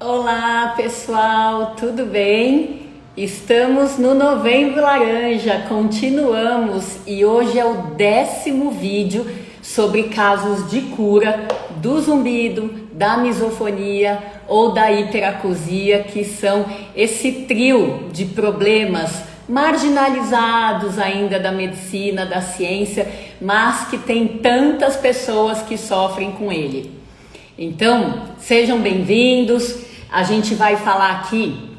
Olá, pessoal, tudo bem? Estamos no Novembro Laranja, continuamos e hoje é o 10º vídeo sobre casos de cura do zumbido, da misofonia ou da hiperacusia, que são esse trio de problemas marginalizados ainda da medicina, da ciência, mas que tem tantas pessoas que sofrem com ele. Então, sejam bem-vindos. A gente vai falar aqui,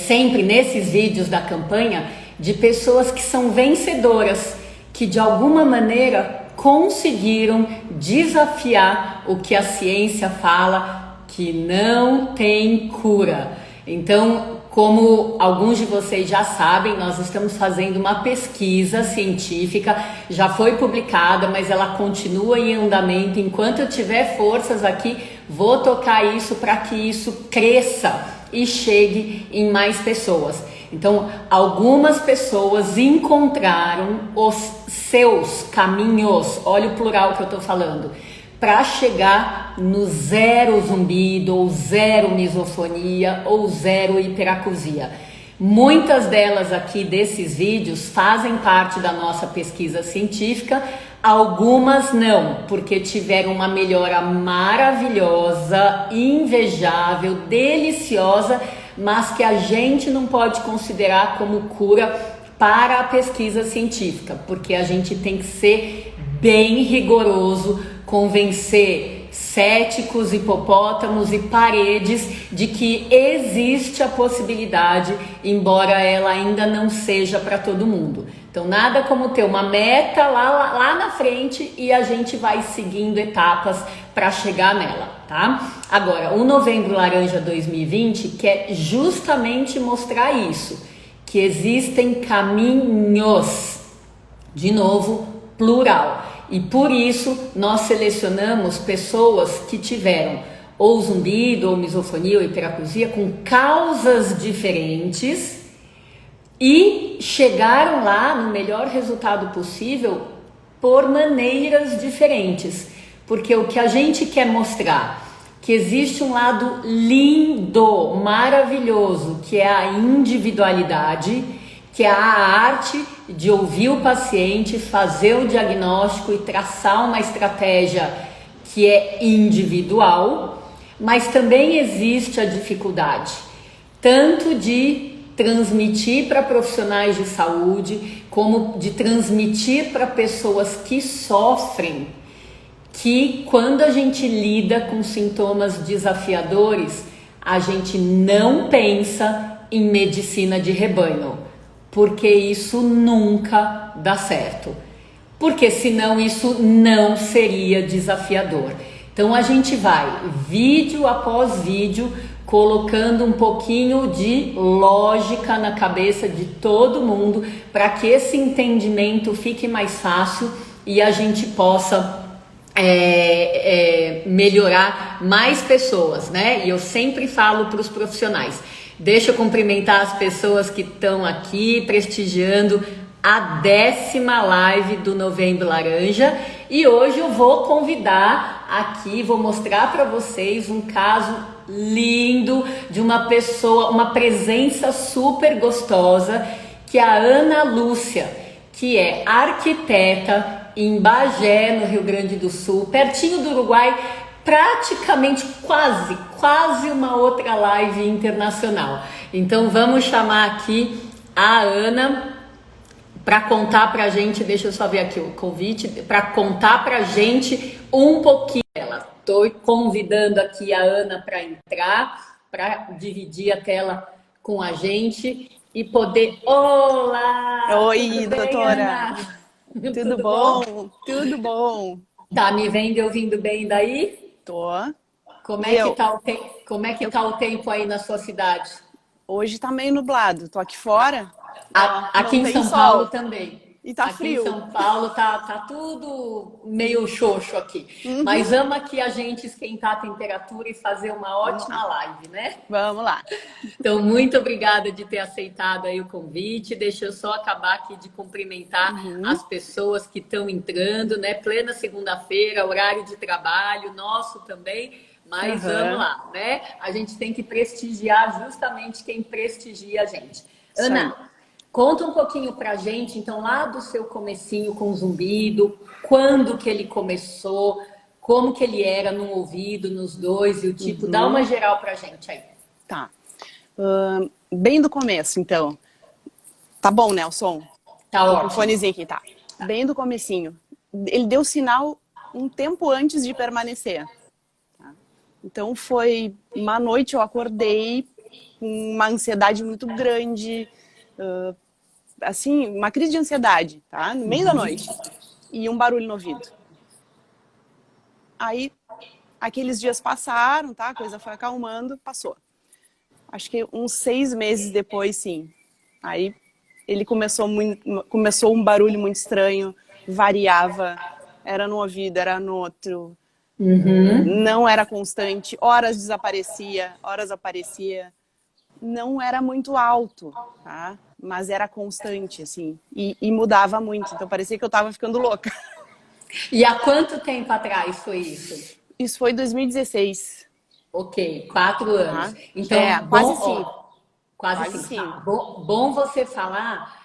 sempre nesses vídeos da campanha, de pessoas que são vencedoras, que de alguma maneira conseguiram desafiar o que a ciência fala, que não tem cura. Então, como alguns de vocês já sabem, nós estamos fazendo uma pesquisa científica, já foi publicada, mas ela continua em andamento. Enquanto eu tiver forças aqui, vou tocar isso para que isso cresça e chegue em mais pessoas. Então, algumas pessoas encontraram os seus caminhos, olha o plural que eu estou falando, para chegar no zero zumbido, ou zero misofonia, ou zero hiperacusia. Muitas delas aqui desses vídeos fazem parte da nossa pesquisa científica, algumas não, porque tiveram uma melhora maravilhosa, invejável, deliciosa, mas que a gente não pode considerar como cura para a pesquisa científica, porque a gente tem que ser bem rigoroso, convencer céticos, hipopótamos e paredes de que existe a possibilidade, embora ela ainda não seja para todo mundo. Então, nada como ter uma meta lá na frente e a gente vai seguindo etapas para chegar nela, tá? Agora, o Novembro Laranja 2020 quer justamente mostrar isso, que existem caminhos, de novo, plural. E por isso nós selecionamos pessoas que tiveram ou zumbido, ou misofonia, ou hiperacusia com causas diferentes e chegaram lá no melhor resultado possível por maneiras diferentes. Porque o que a gente quer mostrar, que existe um lado lindo, maravilhoso, que é a individualidade, que é a arte de ouvir o paciente, fazer o diagnóstico e traçar uma estratégia que é individual, mas também existe a dificuldade, tanto de transmitir para profissionais de saúde, como de transmitir para pessoas que sofrem, que quando a gente lida com sintomas desafiadores, a gente não pensa em medicina de rebanho, porque isso nunca dá certo, porque senão isso não seria desafiador. Então a gente vai, vídeo após vídeo, colocando um pouquinho de lógica na cabeça de todo mundo, para que esse entendimento fique mais fácil e a gente possa melhorar mais pessoas, né? E eu sempre falo para os profissionais, deixa eu cumprimentar as pessoas que estão aqui prestigiando a 10ª live do Novembro Laranja. E hoje eu vou convidar aqui, vou mostrar para vocês um caso lindo de uma pessoa, uma presença super gostosa, que é a Ana Lúcia, que é arquiteta em Bagé, no Rio Grande do Sul, pertinho do Uruguai, praticamente quase uma outra live internacional. Então vamos chamar aqui a Ana para contar pra gente, deixa eu só ver aqui o convite, para contar pra gente um pouquinho dela. Estou convidando aqui a Ana para entrar, para dividir a tela com a gente e poder... Olá! Oi, Tudo bem, doutora. Ana? Tudo bom? Tudo bom. Tá me vendo e ouvindo bem daí? Tô. Como E é que eu? tá o tempo aí na sua cidade? Hoje tá meio nublado. Tô aqui fora. Aqui Não em tem São Paulo sol. também. E tá Aqui em frio. São Paulo tá tudo meio xoxo aqui. Uhum. Mas ama aqui a gente esquentar a temperatura e fazer uma Vamos ótima lá. live, né? Vamos lá. Então, muito obrigada de ter aceitado aí o convite. Deixa eu só acabar aqui de cumprimentar Uhum. as pessoas que estão entrando, né? Plena segunda-feira, horário de trabalho, nosso também. Mas vamos Aham. lá, né? A gente tem que prestigiar justamente quem prestigia a gente. Isso aí. Ana, conta um pouquinho pra gente, então, lá do seu comecinho com o zumbido, quando que ele começou, como que ele era no ouvido, nos dois, e o tipo, dá uma Uhum. geral pra gente aí. Tá. Bem do começo, então. Tá bom, né, o som? Tá Tô com o ótimo. fonezinho aqui, tá. Bem do comecinho. Ele deu sinal um tempo antes de permanecer. Então foi uma noite eu acordei com uma ansiedade muito grande, assim, uma crise de ansiedade, tá? No meio da noite. E um barulho no ouvido. Aí aqueles dias passaram, tá? A coisa foi acalmando, passou. Acho que uns 6 meses depois, sim. Aí ele começou um barulho muito estranho, variava, era no ouvido, era no outro, não era constante, horas desaparecia, horas aparecia, não era muito alto, tá? Mas era constante, assim, e mudava muito, então parecia que eu tava ficando louca. E há quanto tempo atrás foi isso? Isso foi em 2016, Ok, 4 anos. tá? Então, Quase bom, 5, ó, quase quase 5. Tá. 5. Bom você falar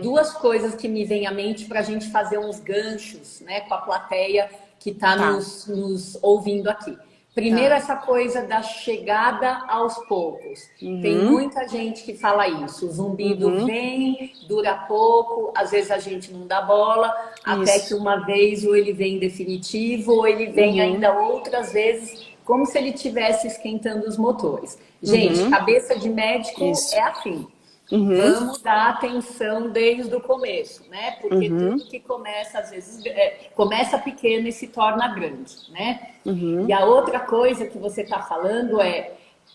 duas coisas que me vêm à mente para a gente fazer uns ganchos, né, com a plateia que está Tá, nos ouvindo aqui. Primeiro, tá. essa coisa da chegada aos poucos. Tem Uhum, muita gente que fala isso. O zumbido uhum, vem, dura pouco, às vezes a gente não dá bola, até que isso. uma vez ou ele vem definitivo, ou ele vem Uhum, ainda outras vezes, como se ele estivesse esquentando os motores. Gente, uhum, cabeça de médico é isso. assim. Uhum, Vamos dar atenção desde o começo, né? Porque uhum, tudo que começa, às vezes, começa pequeno e se torna grande, né? E uhum. a outra coisa que você está falando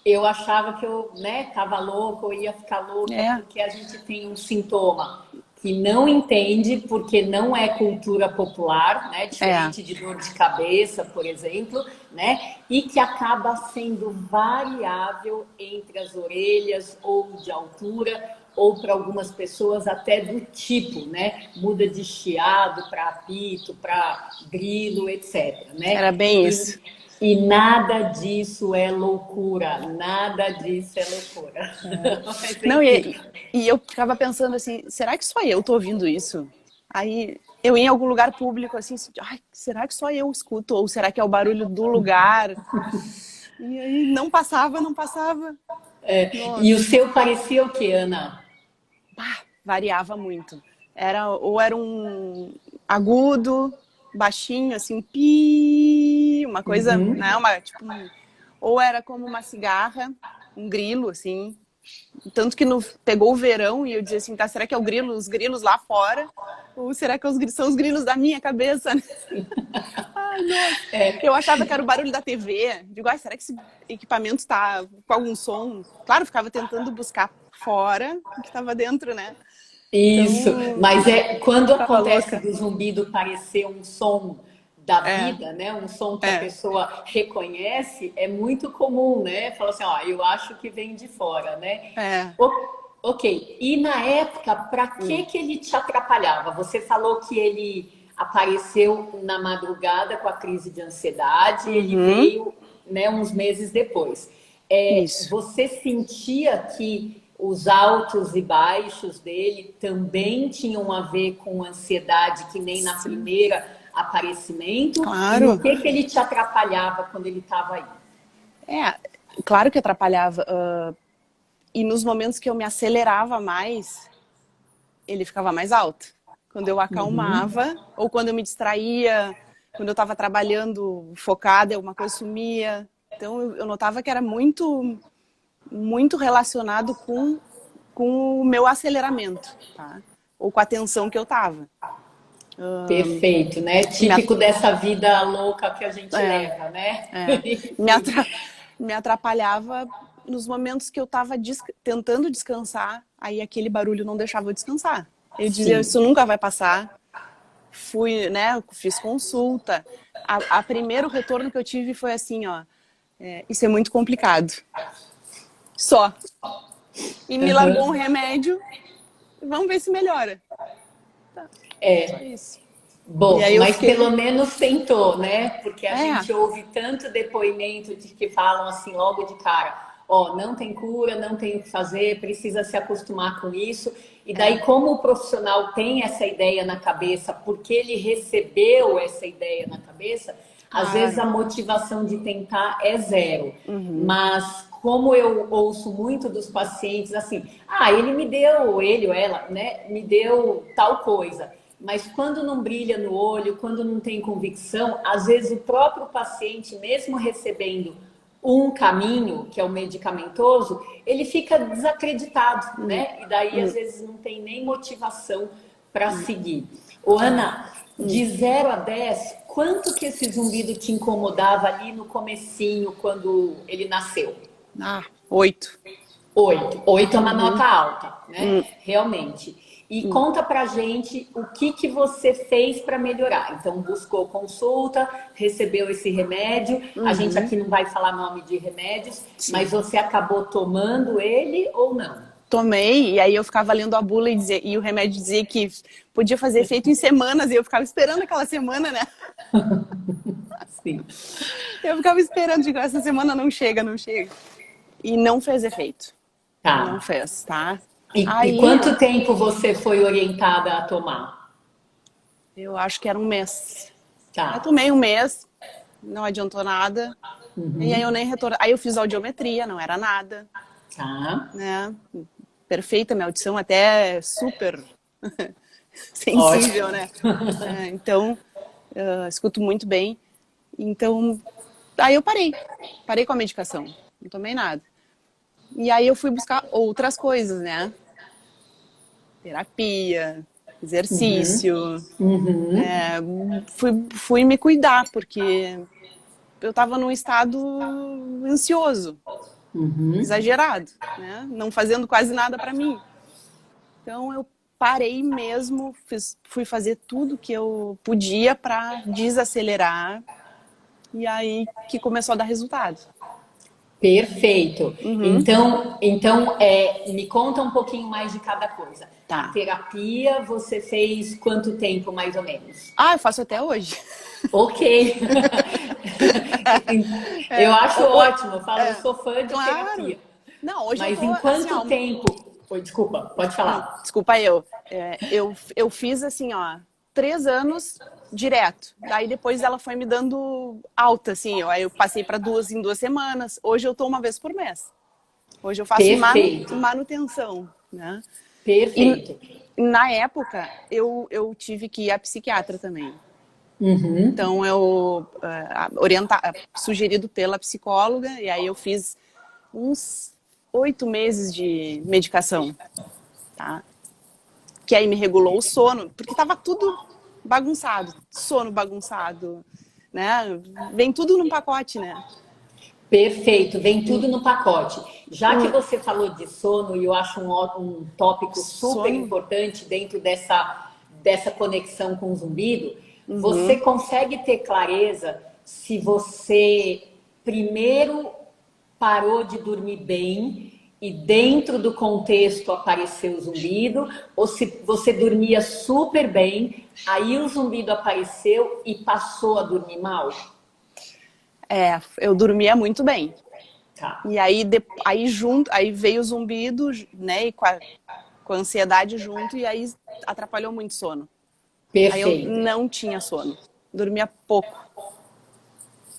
eu achava que eu, né, tava louca, ou ia ficar louca, É, porque a gente tem um sintoma que não entende, porque não é cultura popular, né, é, diferente de dor de cabeça, por exemplo, né, e que acaba sendo variável entre as orelhas ou de altura, ou para algumas pessoas até do tipo, né, muda de chiado para apito, para grilo, etc, era né, bem isso. e nada disso é loucura, nada disso é loucura. Mas Não, enfim, e eu ficava pensando assim, será que só eu tô ouvindo isso? Aí eu ia em algum lugar público assim, ai, será que só eu escuto? Ou será que é o barulho do lugar? E aí não passava, não passava. e o Nossa, seu parecia o que, Ana? pá, variava muito. Ou era um agudo, baixinho, assim, uma coisa, né, ou era como uma cigarra, um grilo, assim. Tanto que pegou o verão e eu dizia assim, tá, será que é os grilos lá fora? Ou será que são os grilos da minha cabeça? Ai, nossa. Eu achava que era o barulho da TV. Digo, ai, será que esse equipamento está com algum som? Claro, eu ficava tentando buscar fora o que estava dentro, né? Isso, Então, mas quando tava acontece louca. do zumbido parecer um som da É, vida, né? Um som que a é. pessoa reconhece, é muito comum, né? Fala assim, ó, eu acho que vem de fora, né? É. Ok. E na época, para Hum. que ele te atrapalhava? Você falou que ele apareceu na madrugada com a crise de ansiedade, ele Uhum. veio, né, uns meses depois. Isso. Você sentia que os altos e baixos dele também tinham a ver com ansiedade, que nem na Sim. primeira aparecimento? E no Claro. que ele te atrapalhava quando ele estava aí? É, claro que atrapalhava. E nos momentos que eu me acelerava mais, ele ficava mais alto. Quando eu acalmava, ou quando eu me distraía, quando eu estava trabalhando focada, alguma coisa sumia. Então eu notava que era muito, muito relacionado com o meu aceleramento, tá? Ou com a tensão que eu estava. Perfeito, né? Me, Típico dessa vida louca que a gente é, leva, né? é, me, Enfim. atra, me atrapalhava nos momentos que eu estava tentando descansar, aí aquele barulho não deixava eu descansar. Eu dizia, Sim. isso nunca vai passar. Fui, né, fiz consulta. A primeiro retorno que eu tive foi assim, ó, isso é muito complicado. Só. E me largou um Uhum. remédio, vamos ver se melhora. Tá, só isso. Bom, E aí eu mas fiquei, pelo menos tentou, né? Porque a é, gente ouve tanto depoimento de que falam assim logo de cara, ó, não tem cura, não tem o que fazer, precisa se acostumar com isso. E daí, é, como o profissional tem essa ideia na cabeça, porque ele recebeu essa ideia na cabeça, às vezes claro. a motivação de tentar é zero. Uhum. Mas como eu ouço muito dos pacientes assim, ah, ele me deu, ele ou ela, né, me deu tal coisa. Mas quando não brilha no olho, quando não tem convicção, às vezes o próprio paciente, mesmo recebendo um caminho, que é o medicamentoso, ele fica desacreditado, Hum, né? E daí às hum, vezes não tem nem motivação para seguir. Ô, Ana, hum. de 0 a 10, quanto que esse zumbido te incomodava ali no comecinho, quando ele nasceu? Ah, 8. 8. 8 é uma Uhum. nota alta, né? Hum, Realmente. E hum. conta pra gente o que que você fez para melhorar. Então, buscou consulta, recebeu esse remédio. A gente Uhum. aqui não vai falar nome de remédios, Sim. mas você acabou tomando ele ou não? Tomei, e aí eu ficava lendo a bula e o remédio dizia que podia fazer efeito em semanas, e eu ficava esperando aquela semana, né? Sim. Eu ficava esperando, digo, essa semana não chega, não chega. E não fez efeito. Não Tá. fez, tá? E Aí, quanto tempo você foi orientada a tomar? eu acho que era um mês. Aí Tá. tomei um mês, não adiantou nada. E aí eu nem retornei. Aí eu fiz audiometria, não era nada, Tá. né? Perfeita, minha audição até super Ótimo. sensível, né? É, então, escuto muito bem. Então, aí eu parei. Parei com a medicação. Não tomei nada. E aí eu fui buscar outras coisas, né? Terapia, Uhum. exercício. Uhum. Fui me cuidar, porque eu estava num estado ansioso, Uhum. exagerado, né? Não fazendo quase nada para mim. Então eu parei mesmo, fui fazer tudo que eu podia para desacelerar e aí que começou a dar resultado. Perfeito. Uhum. Então, me conta um pouquinho mais de cada coisa. A Tá. terapia você fez quanto tempo, mais ou menos? Ah, eu faço até hoje. Ok. Eu É, acho ótimo. Eu falo, eu é, sou fã de claro. terapia. Não, hoje eu Mas tô em assim, quanto ó. tempo? Oi, desculpa, pode Não, falar. desculpa eu. Eu fiz assim, ó, 3 anos direto. Daí depois ela foi me dando alta, assim. Aí eu passei para 2 em 2 semanas. Hoje eu tô uma vez por mês. Hoje eu faço Perfeito. manutenção, né? E Perfeito. na época eu tive que ir à psiquiatra também. Uhum. Então sugerido pela psicóloga, e aí eu fiz uns 8 meses de medicação, tá? Que aí me regulou o sono, porque tava tudo bagunçado, sono bagunçado, né? Vem tudo num pacote, né? Perfeito, vem tudo no pacote. Já que Um você falou de sono, e eu acho um tópico super sono. importante dentro dessa conexão com o zumbido, você Uhum, consegue ter clareza se você primeiro parou de dormir bem e dentro do contexto apareceu o zumbido, ou se você dormia super bem, aí o zumbido apareceu e passou a dormir mal? eu dormia muito bem. Tá, E aí veio o zumbido, né? E com a ansiedade junto, e aí atrapalhou muito o sono. Aí eu perfeito. não tinha sono, dormia pouco.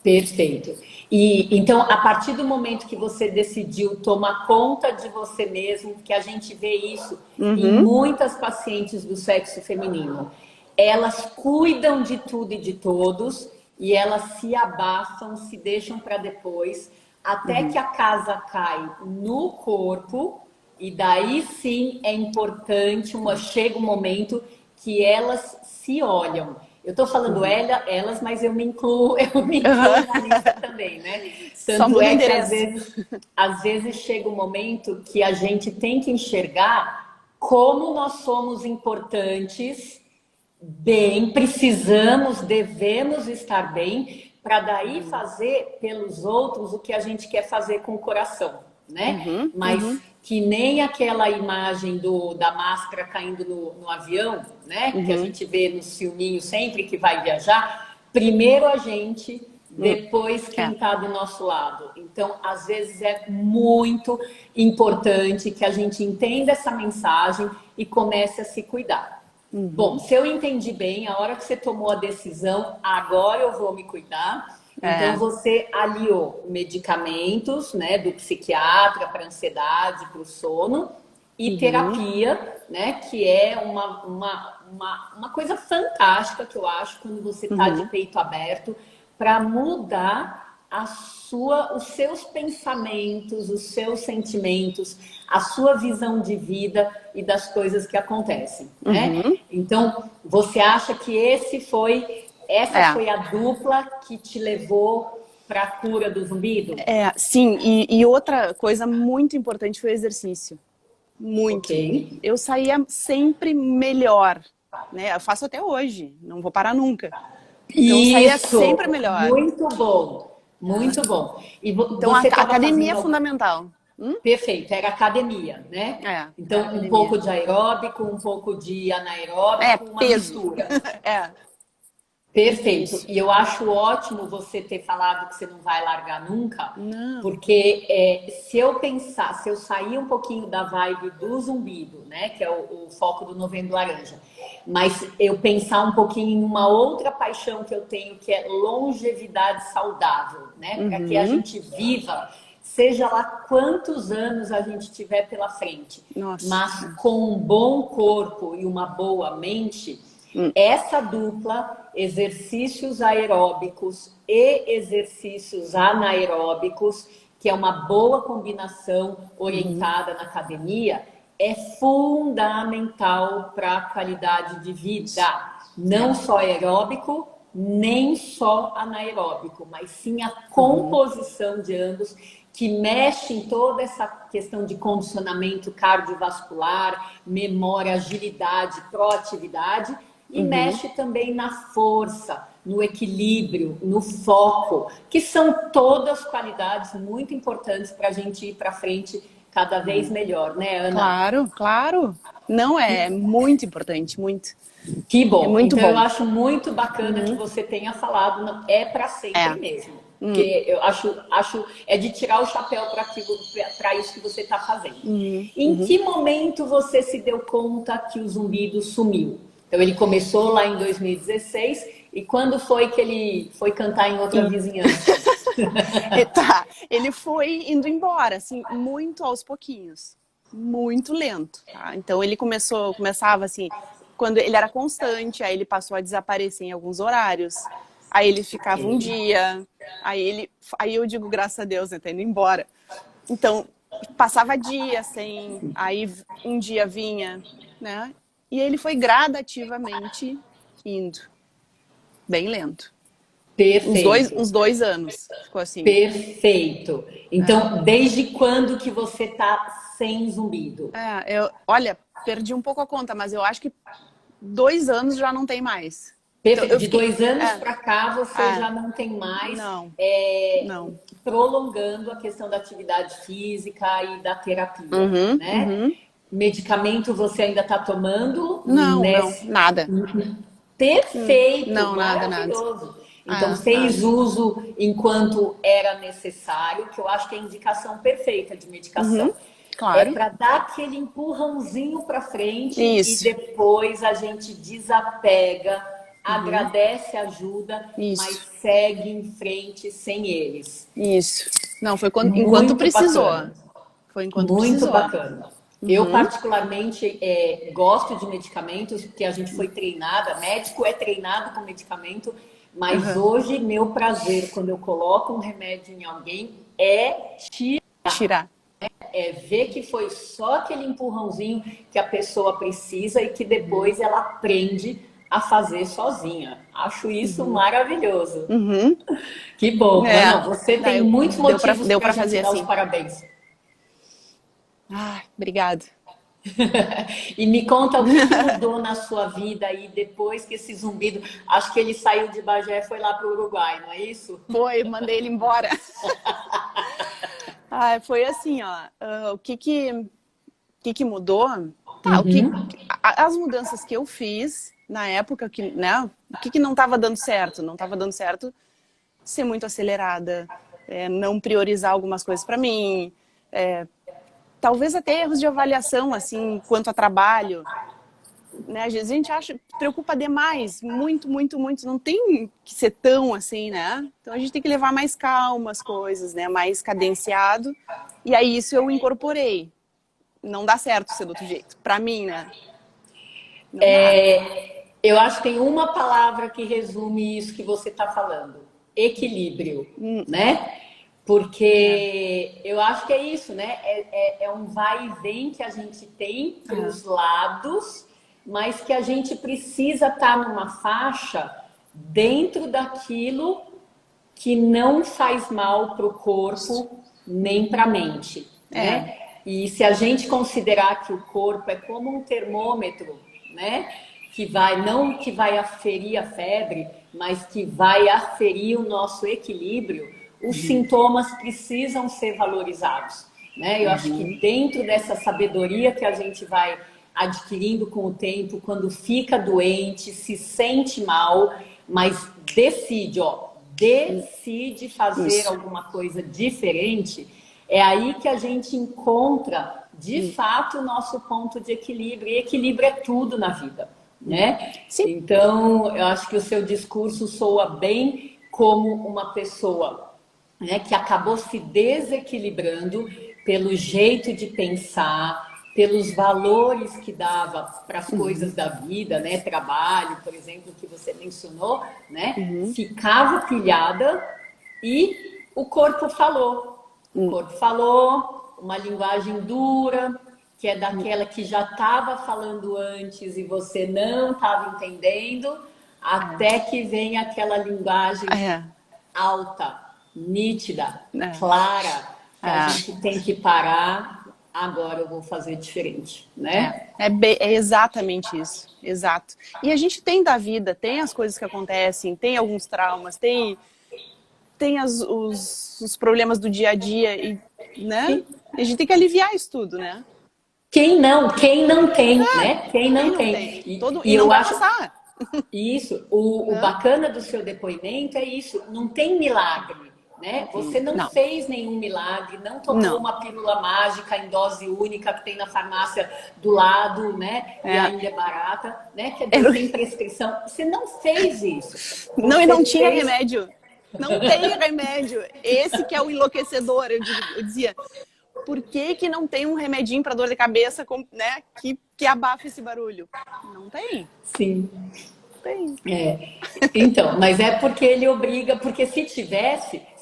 Perfeito. E então, a partir do momento que você decidiu tomar conta de você mesmo, que a gente vê isso em Uhum, muitas pacientes do sexo feminino, elas cuidam de tudo e de todos e elas se abafam, se deixam para depois, até que uhum, a casa cai no corpo e daí sim é importante, chega um momento que elas se olham. Eu estou falando uhum. elas, mas eu me incluo Uhum. na lista também, né? Só Tanto muda o é que endereço. às vezes chega um momento que a gente tem que enxergar como nós somos importantes, bem, precisamos, devemos estar bem, para daí fazer pelos outros o que a gente quer fazer com o coração. né? Mas que nem aquela imagem da máscara caindo no avião, né? Que a gente vê nos filminhos sempre que vai viajar. Primeiro a gente, depois quem está do nosso lado. Então, às vezes é muito importante que a gente entenda essa mensagem e comece a se cuidar. Bom, se eu entendi bem, a hora que você tomou a decisão, agora eu vou me cuidar. Então, você aliou medicamentos, né, do psiquiatra para ansiedade, para o sono, e terapia, né, que é uma coisa fantástica que eu acho quando você está de peito aberto para mudar os seus pensamentos, os seus sentimentos, a sua visão de vida e das coisas que acontecem, né? Então, você acha que essa foi a dupla que te levou para a cura do zumbido? Sim. E outra coisa muito importante foi o exercício. Muito. Okay. Eu saía sempre melhor, né? Eu faço até hoje, não vou parar nunca. Então, eu saía sempre melhor. Muito bom. Muito bom. E então, a academia é fundamental. Perfeito, era academia, né? Então, um pouco de aeróbico, um pouco de anaeróbico, uma mistura. Perfeito. Isso. E eu acho ótimo você ter falado que você não vai largar nunca, porque se eu sair um pouquinho da vibe do zumbido, né, que é o foco do Novembro Laranja, mas eu pensar um pouquinho em uma outra paixão que eu tenho, que é longevidade saudável, né, para que a gente viva, seja lá quantos anos a gente tiver pela frente, mas com um bom corpo e uma boa mente. Essa dupla, exercícios aeróbicos e exercícios anaeróbicos, que é uma boa combinação orientada na academia, é fundamental para a qualidade de vida. Não só aeróbico, nem só anaeróbico, mas sim a composição de ambos, que mexe em toda essa questão de condicionamento cardiovascular, memória, agilidade, proatividade, e mexe também na força, no equilíbrio, no foco, que são todas qualidades muito importantes para a gente ir para frente cada vez melhor, né, Ana? Claro, claro. Não, é muito importante, muito. Que bom. É muito então bom. Eu acho muito bacana que você tenha falado, é para sempre mesmo. Porque eu acho é de tirar o chapéu para isso que você está fazendo. Em que momento você se deu conta que o zumbido sumiu? Então, ele começou lá em 2016. E quando foi que ele foi cantar em outra vizinhança? Ele foi indo embora, assim, muito aos pouquinhos. Muito lento. Tá? Então, ele começava assim, quando ele era constante, aí ele passou a desaparecer em alguns horários. Aí ele ficava um dia. Aí eu digo, graças a Deus, né, tá indo embora. Então, passava dia sem... Aí um dia vinha, né? E ele foi gradativamente indo. Bem lento. Perfeito. Uns 2 anos. Ficou assim. Perfeito. Então, desde quando que você tá sem zumbido? Olha, perdi um pouco a conta, mas eu acho que 2 anos já não tem mais. Perfeito. Então, de 2 anos para cá, você já não tem mais. Não. Prolongando a questão da atividade física e da terapia, né? Medicamento você ainda está tomando? Não, nada. Perfeito, não, maravilhoso. Nada. Então, fez uso enquanto era necessário, que eu acho que é a indicação perfeita de medicação. Claro. É para dar aquele empurrãozinho para frente. Isso. E depois a gente desapega, agradece a ajuda, mas segue em frente sem eles. Isso. Não, foi enquanto precisou. Bacana. Foi enquanto muito precisou. Bacana. Eu, particularmente, gosto de medicamentos, porque a gente foi treinada, médico é treinado com medicamento, mas hoje, meu prazer, quando eu coloco um remédio em alguém, é tirar. É ver que foi só aquele empurrãozinho que a pessoa precisa e que depois ela aprende a fazer sozinha. Acho isso maravilhoso. Que bom. Não, você tem muitos motivos para fazer dar os parabéns. Obrigada. E me conta o que mudou na sua vida aí depois que esse zumbido... Acho que ele saiu de Bagé e foi lá para o Uruguai, não é isso? Foi, mandei ele embora. Ah, foi assim, ó. O que mudou? Tá, Uhum. as mudanças que eu fiz na época que, né? O que não estava dando certo? Não estava dando certo ser muito acelerada, não priorizar algumas coisas para mim, talvez até erros de avaliação, assim, quanto a trabalho, né? Às vezes a gente acha, preocupa demais, muito, muito, muito. Não tem que ser tão assim, né? Então a gente tem que levar mais calma as coisas, né? Mais cadenciado. E aí isso eu incorporei. Não dá certo ser do outro jeito. Pra mim, né? Não dá. Eu acho que tem uma palavra que resume isso que você está falando: equilíbrio, né? É, Porque eu acho que é isso, né? É um vai e vem que a gente tem para é, os lados, mas que a gente precisa estar numa faixa dentro daquilo que não faz mal para o corpo nem para a mente, é. né? E se a gente considerar que o corpo é como um termômetro, né? Que vai, não que vai aferir a febre, mas que vai aferir o nosso equilíbrio, os sintomas precisam ser valorizados, né? Eu acho que dentro dessa sabedoria que a gente vai adquirindo com o tempo, quando fica doente, se sente mal, mas decide, ó, decide fazer Isso. alguma coisa diferente, é aí que a gente encontra de fato o nosso ponto de equilíbrio. E equilíbrio é tudo na vida, né? Sim. Então, eu acho que o seu discurso soa bem como uma pessoa, né, que acabou se desequilibrando pelo jeito de pensar, pelos valores que dava para as coisas da vida, né, trabalho, por exemplo, que você mencionou, né, ficava pilhada e o corpo falou. O corpo falou uma linguagem dura, que é daquela que já estava falando antes e você não estava entendendo, até que vem aquela linguagem É, alta, nítida, é, clara, que a é, gente tem que parar. Agora eu vou fazer diferente, né? é exatamente isso. Exato. E a gente tem da vida, tem as coisas que acontecem, tem alguns traumas, tem os problemas do dia a dia, e, né? A gente tem que aliviar isso tudo, né? Quem não tem, né? Quem Quem não não tem. tem? E E não eu vai acho passar. isso, o Né? bacana do seu depoimento é isso, não tem milagre, né? Você não Não, fez nenhum milagre, não tomou não. uma pílula mágica em dose única que tem na farmácia do lado, né? E É, ainda é barata, né? Quer dizer, era, sem prescrição. Você não fez isso. não, e Você não tinha fez. remédio. Não tem remédio. Esse que é o enlouquecedor. Eu dizia, por que que não tem um remedinho para dor de cabeça, né, que abafa esse barulho? Não tem. Sim. Não tem. É. Então, mas é porque ele obriga, porque se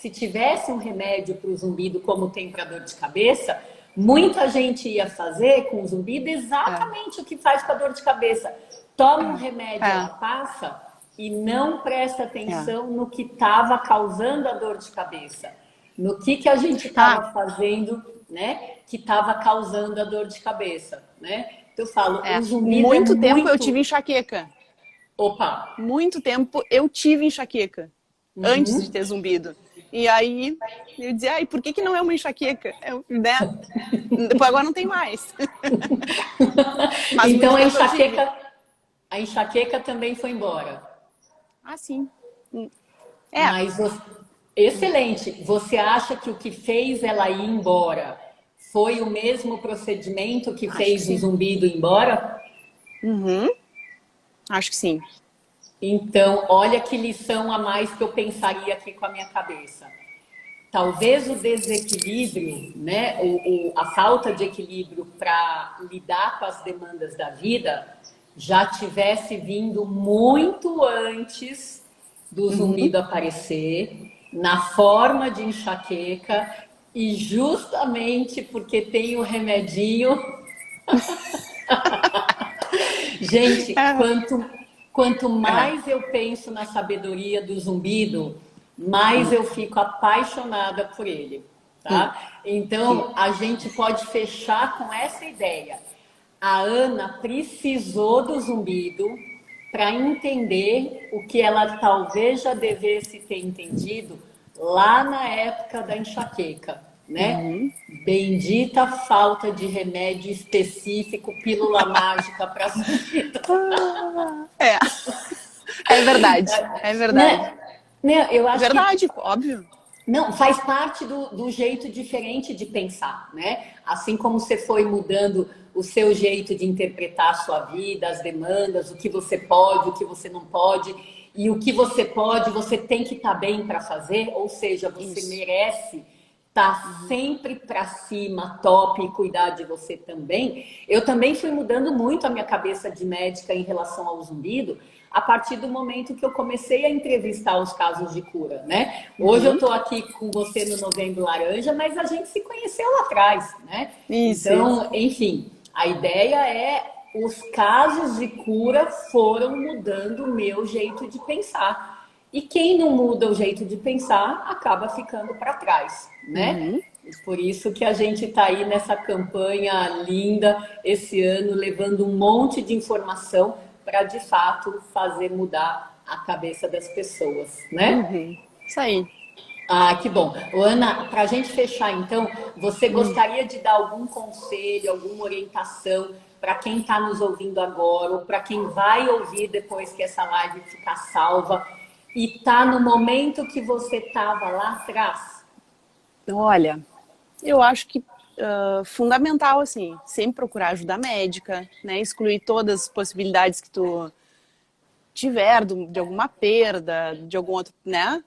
tivesse um remédio para o zumbido como tem para dor de cabeça, muita gente ia fazer com o zumbido É, exatamente o que faz com a dor de cabeça. Toma um remédio, ela é, passa e não presta é. atenção no que estava causando a dor de cabeça, no que a gente Ah, estava fazendo, né, que estava causando a dor de cabeça, né? Então, eu falo, o zumbido é muito tempo eu tive muito. enxaqueca. Opa! Muito tempo eu tive enxaqueca. Antes de Uhum. ter zumbido. E aí eu dizia, ai, por que que não é uma enxaqueca? Né? Depois agora não tem mais. Mas Então muito tempo eu tive. a enxaqueca também foi embora. Ah, sim. É, Mas excelente. Você acha que o que fez ela ir embora foi o mesmo procedimento que acho que fez o sim. zumbido ir embora? Uhum, acho que sim. Então, olha que lição a mais que eu pensaria aqui com a minha cabeça. Talvez o desequilíbrio, né, a falta de equilíbrio para lidar com as demandas da vida já tivesse vindo muito antes do Uhum. zumbido aparecer, na forma de enxaqueca, e justamente porque tem o remedinho. Gente, É, quanto é, mais eu penso na sabedoria do zumbido, mais eu fico apaixonada por ele, tá? Então, a gente pode fechar com essa ideia. A Ana precisou do zumbido para entender o que ela talvez já devesse ter entendido lá na época da enxaqueca. né? Bendita falta de remédio específico, pílula mágica para É, é verdade, é verdade. Né? Eu É acho que verdade, óbvio. não, faz parte do jeito diferente de pensar, né? Assim como você foi mudando o seu jeito de interpretar a sua vida, as demandas, o que você pode, o que você não pode, e o que você pode, você tem que estar bem para fazer, ou seja, você Isso. merece estar sempre para cima, top, e cuidar de você também. Eu também fui mudando muito a minha cabeça de médica em relação ao zumbido, a partir do momento que eu comecei a entrevistar os casos de cura, né? Hoje eu estou aqui com você no Novembro Laranja, mas a gente se conheceu lá atrás, né? Isso, isso. Então, enfim, a ideia é os casos de cura foram mudando o meu jeito de pensar. E quem não muda o jeito de pensar acaba ficando para trás, né? Por isso que a gente está aí nessa campanha linda esse ano, levando um monte de informação para de fato fazer mudar a cabeça das pessoas, né? Isso aí. Ah, que bom. Ô, Ana, para a gente fechar então, você gostaria de dar algum conselho, alguma orientação para quem está nos ouvindo agora, ou para quem vai ouvir depois que essa live ficar salva e está no momento que você estava lá atrás? Olha, eu acho que fundamental, assim, sempre procurar ajuda médica, né? Excluir todas as possibilidades que tu tiver de alguma perda, de algum outro, né?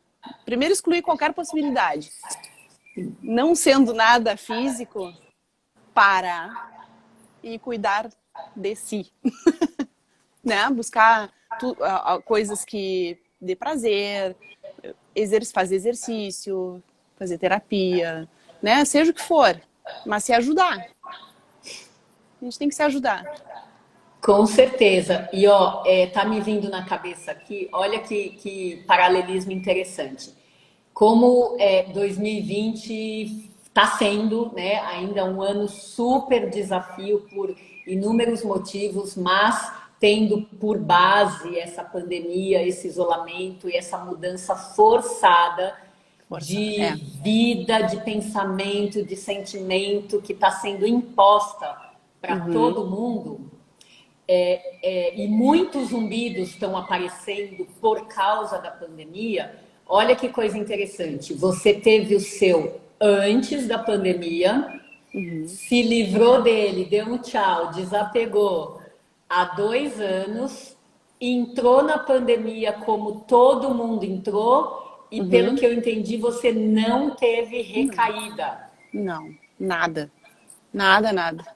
Primeiro excluir qualquer possibilidade. Não sendo nada físico, parar e cuidar de si, né? Buscar coisas que dê prazer, fazer exercício, fazer terapia, né? Seja o que for, mas se ajudar. A gente tem que se ajudar. Com certeza. E ó, tá me vindo na cabeça aqui, olha que paralelismo interessante. Como 2020 está sendo, né, ainda um ano super desafio por inúmeros motivos, mas tendo por base essa pandemia, esse isolamento e essa mudança forçada Força. de vida, de pensamento, de sentimento que está sendo imposta para todo mundo. E muitos zumbidos estão aparecendo por causa da pandemia. Olha que coisa interessante. Você teve o seu antes da pandemia, se livrou dele, deu um tchau, desapegou há 2 anos, entrou na pandemia como todo mundo entrou, e pelo que eu entendi, você não teve recaída. Não, nada. Nada, nada.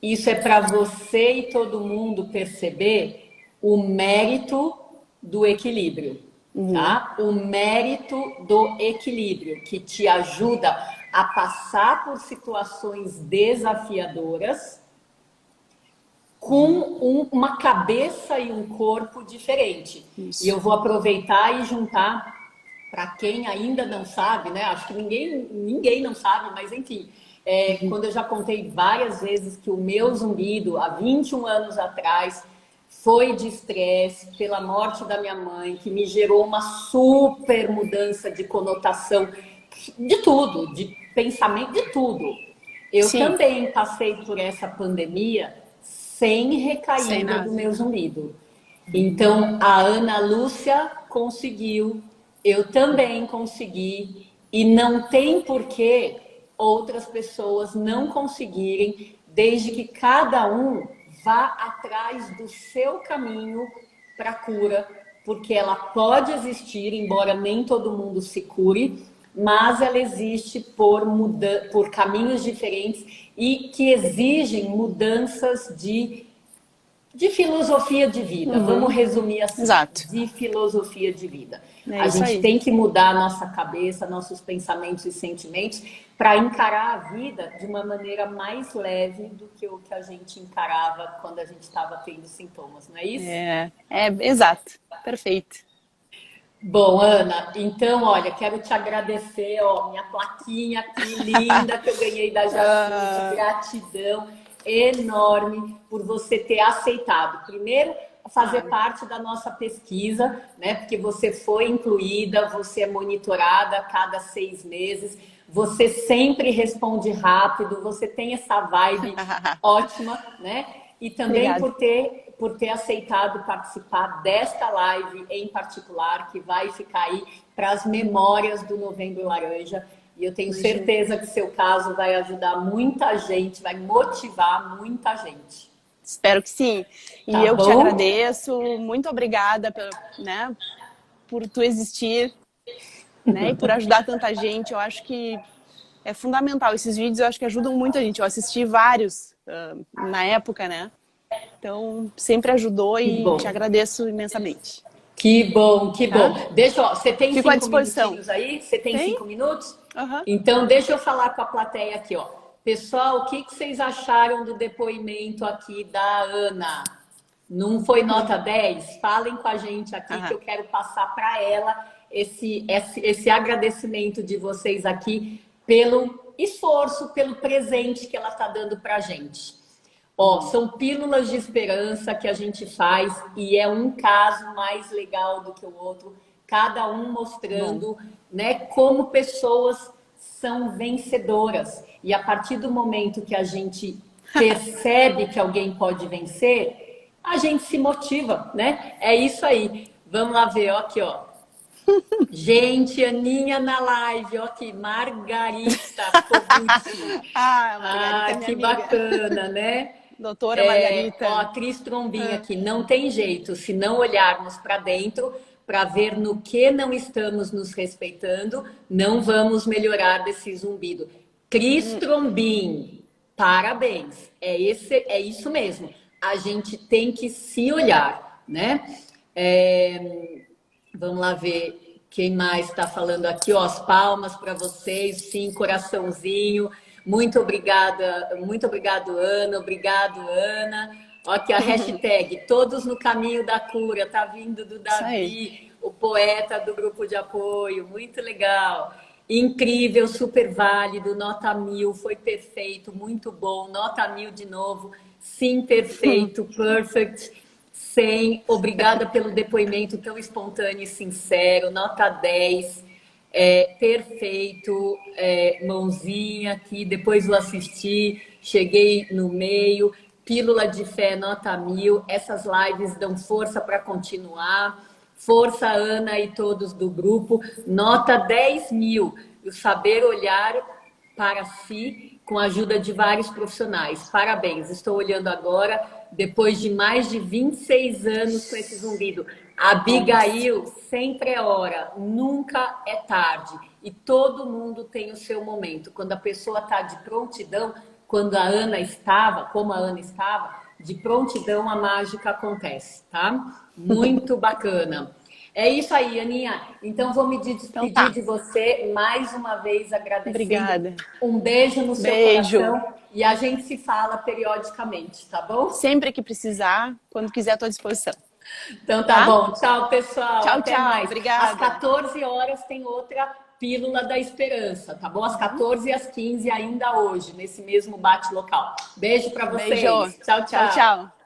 Isso é para você e todo mundo perceber o mérito do equilíbrio, tá? O mérito do equilíbrio que te ajuda a passar por situações desafiadoras com uma cabeça e um corpo diferente. Isso. E eu vou aproveitar e juntar para quem ainda não sabe, né? Acho que ninguém não sabe, mas enfim. Quando eu já contei várias vezes que o meu zumbido, há 21 anos atrás, foi de estresse pela morte da minha mãe, que me gerou uma super mudança de conotação de tudo, de pensamento, de tudo. Eu Sim. também passei por essa pandemia sem Sem recaída nada. do meu zumbido. Então, a Ana Lúcia conseguiu, eu também consegui, e não tem porquê outras pessoas não conseguirem, desde que cada um vá atrás do seu caminho para a cura, porque ela pode existir, embora nem todo mundo se cure, mas ela existe por caminhos diferentes e que exigem mudanças de filosofia de vida. Vamos resumir assim, Exato. de filosofia de vida. É A isso gente aí. tem que mudar a nossa cabeça, nossos pensamentos e sentimentos para encarar a vida de uma maneira mais leve do que o que a gente encarava quando a gente estava tendo sintomas, não é isso? Exato. Perfeito. Bom, Ana, então, olha, quero te agradecer, ó, minha plaquinha aqui linda que eu ganhei da Jacinte, gratidão enorme por você ter aceitado. Primeiro, fazer parte da nossa pesquisa, né? Porque você foi incluída, você é monitorada a cada 6 meses, você sempre responde rápido, você tem essa vibe ótima, né? E também por ter aceitado participar desta live em particular, que vai ficar aí para as memórias do Novembro Laranja. E eu tenho certeza que seu caso vai ajudar muita gente, vai motivar muita gente. Espero que sim. E eu te agradeço. Muito obrigada por tu existir, né? E por ajudar tanta gente. Eu acho que é fundamental. Esses vídeos eu acho que ajudam muita gente. Eu assisti vários na época, né? Então, sempre ajudou e te agradeço imensamente. Que bom, que bom. Deixa, ó, você tem Fico 5 minutinhos aí? Você tem 5 minutos? Então, deixa eu falar com a plateia aqui, ó. Pessoal, o que vocês acharam do depoimento aqui da Ana? Não foi nota 10? Falem com a gente aqui que eu quero passar para ela esse agradecimento de vocês aqui pelo esforço, pelo presente que ela está dando para a gente. Ó, são pílulas de esperança que a gente faz e é um caso mais legal do que o outro, cada um mostrando, né, como pessoas são vencedoras. E a partir do momento que a gente percebe que alguém pode vencer, a gente se motiva, né? É isso aí. Vamos lá ver, ó, aqui, ó. Gente, Aninha na live, ó aqui, Margarita Cobucci. Margarita, que bacana, né? Doutora Margarita. Ó, a Cris Trombinha aqui, não tem jeito, se não olharmos para dentro, para ver no que não estamos nos respeitando, não vamos melhorar desse zumbido. Cris Trombin, parabéns. É isso mesmo. A gente tem que se olhar, né? Vamos lá ver quem mais está falando aqui. Ó, as palmas para vocês, sim, coraçãozinho. Muito obrigada, muito obrigado, Ana. Obrigado, Ana. Ó, aqui a hashtag Todos no Caminho da Cura. Tá vindo do Davi, o poeta do grupo de apoio. Muito legal. Incrível, super válido, nota 1000, foi perfeito, muito bom. Nota 1000 de novo. Sim, perfeito, perfect. 100, obrigada pelo depoimento tão espontâneo e sincero, nota 10, perfeito, mãozinha aqui, depois eu assisti, cheguei no meio, pílula de fé, nota 1000, essas lives dão força para continuar, força Ana e todos do grupo, nota 10.000, o saber olhar para si com a ajuda de vários profissionais, parabéns, estou olhando agora, depois de mais de 26 anos com esse zumbido. Abigail, sempre é hora, nunca é tarde. E todo mundo tem o seu momento. Quando a pessoa está de prontidão, quando a Ana estava, como a Ana estava, de prontidão a mágica acontece, tá? Muito bacana. É isso aí, Aninha. Então, vou me despedir de você mais uma vez, agradecendo. Obrigada. Um beijo no seu coração e a gente se fala periodicamente, tá bom? Sempre que precisar, quando quiser, à tua disposição. Então tá bom. Tchau, pessoal. Tchau, até tchau. mais. Obrigada. Às 14 horas tem outra Pílula da Esperança, tá bom? Às 14 e às 15 ainda hoje, nesse mesmo bate local. Beijo pra vocês. Beijo. Tchau, tchau. Tchau, tchau.